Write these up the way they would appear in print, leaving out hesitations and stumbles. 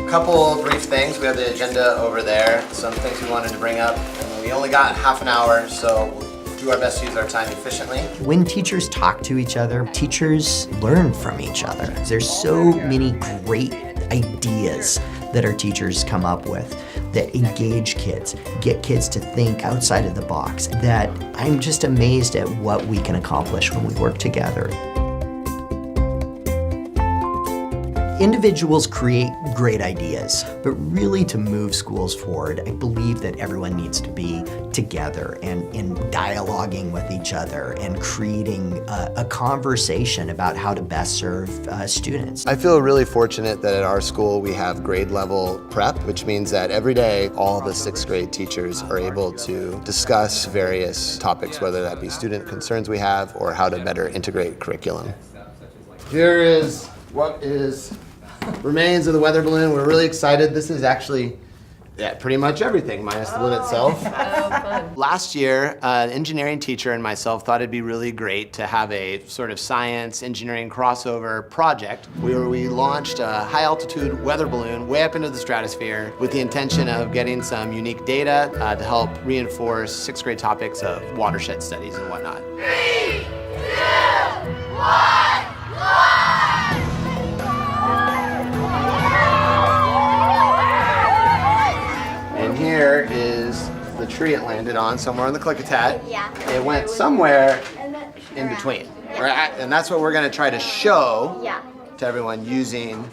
Couple brief things. We have the agenda over there. Some things we wanted to bring up. And we only got half an hour, so we'll do our best to use our time efficiently. When teachers talk to each other, teachers learn from each other. There's so many great ideas that our teachers come up with that engage kids, get kids to think outside of the box, that I'm just amazed at what we can accomplish when we work together. Individuals create great ideas, but really to move schools forward, I believe that everyone needs to be together and in dialoguing with each other and creating a conversation about how to best serve students. I feel really fortunate that at our school we have grade level prep, which means that every day all the 6th grade teachers are able to discuss various topics, whether that be student concerns we have or how to better integrate curriculum. Here is what remains of the weather balloon. We're really excited. This is actually pretty much everything minus the balloon itself. Oh, fun. Last year, an engineering teacher and myself thought it'd be really great to have a sort of science engineering crossover project where we launched a high altitude weather balloon way up into the stratosphere with the intention of getting some unique data to help reinforce 6th grade topics of watershed studies and whatnot. 3, 2, 1, And here is the tree it landed on, somewhere in the Klickitat. Yeah. It went somewhere in between. And that's what we're going to try to show to everyone using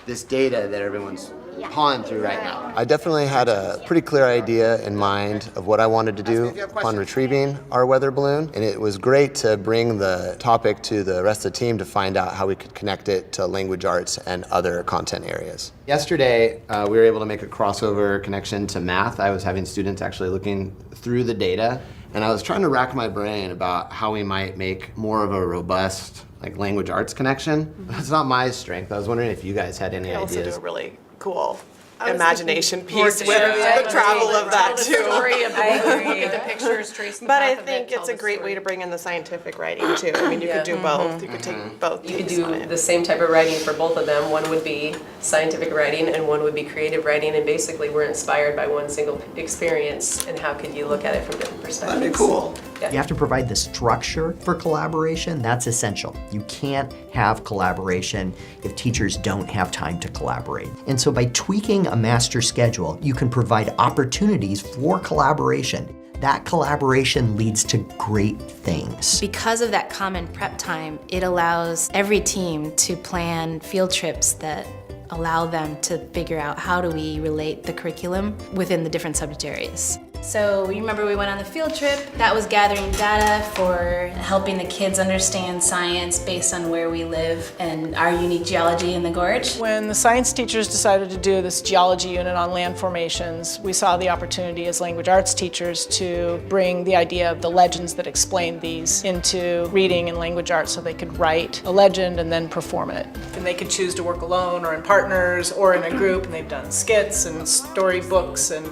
this data that everyone's pawing through right now. I definitely had a pretty clear idea in mind of what I wanted to do upon retrieving our weather balloon, and it was great to bring the topic to the rest of the team to find out how we could connect it to language arts and other content areas. Yesterday, we were able to make a crossover connection to math. I was having students actually looking through the data, and I was trying to rack my brain about how we might make more of a robust language arts connection. That's not my strength. I was wondering if you guys had any also ideas. do a really cool imagination piece with the travel of that too. Look at the pictures, trace the But I path of it, think tell it's a the great story. way to bring in the scientific writing too. I mean, you could do both. You could take both. You could pieces on do it. the same type of writing for both of them. One would be scientific writing and one would be creative writing, and basically we're inspired by one single experience, and how could you look at it from different perspectives. That'd be cool. You have to provide the structure for collaboration. That's essential. You can't have collaboration if teachers don't have time to collaborate. And so by tweaking a master schedule, you can provide opportunities for collaboration. That collaboration leads to great things. Because of that common prep time, it allows every team to plan field trips that allow them to figure out how do we relate the curriculum within the different subject areas. So remember we went on the field trip. That was gathering data for helping the kids understand science based on where we live and our unique geology in the gorge. When the science teachers decided to do this geology unit on land formations, we saw the opportunity as language arts teachers to bring the idea of the legends that explain these into reading and language arts so they could write a legend and then perform it. And they could choose to work alone or in partners or in a group, and they've done skits and storybooks and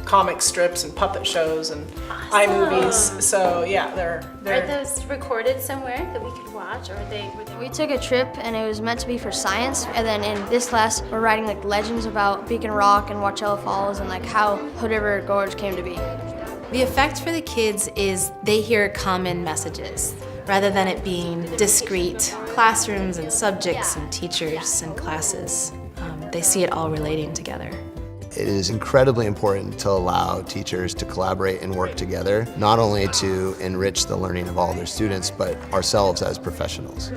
comic strips and puppet shows and iMovies. So yeah, Are they're those recorded somewhere that we could watch, or were they? We took a trip and it was meant to be for science, and then in this class we're writing legends about Beacon Rock and Watchella Falls and how Hood River Gorge came to be. The effect for the kids is they hear common messages rather than it being discrete classrooms and subjects and teachers and classes. They see it all relating together. It is incredibly important to allow teachers to collaborate and work together, not only to enrich the learning of all their students, but ourselves as professionals.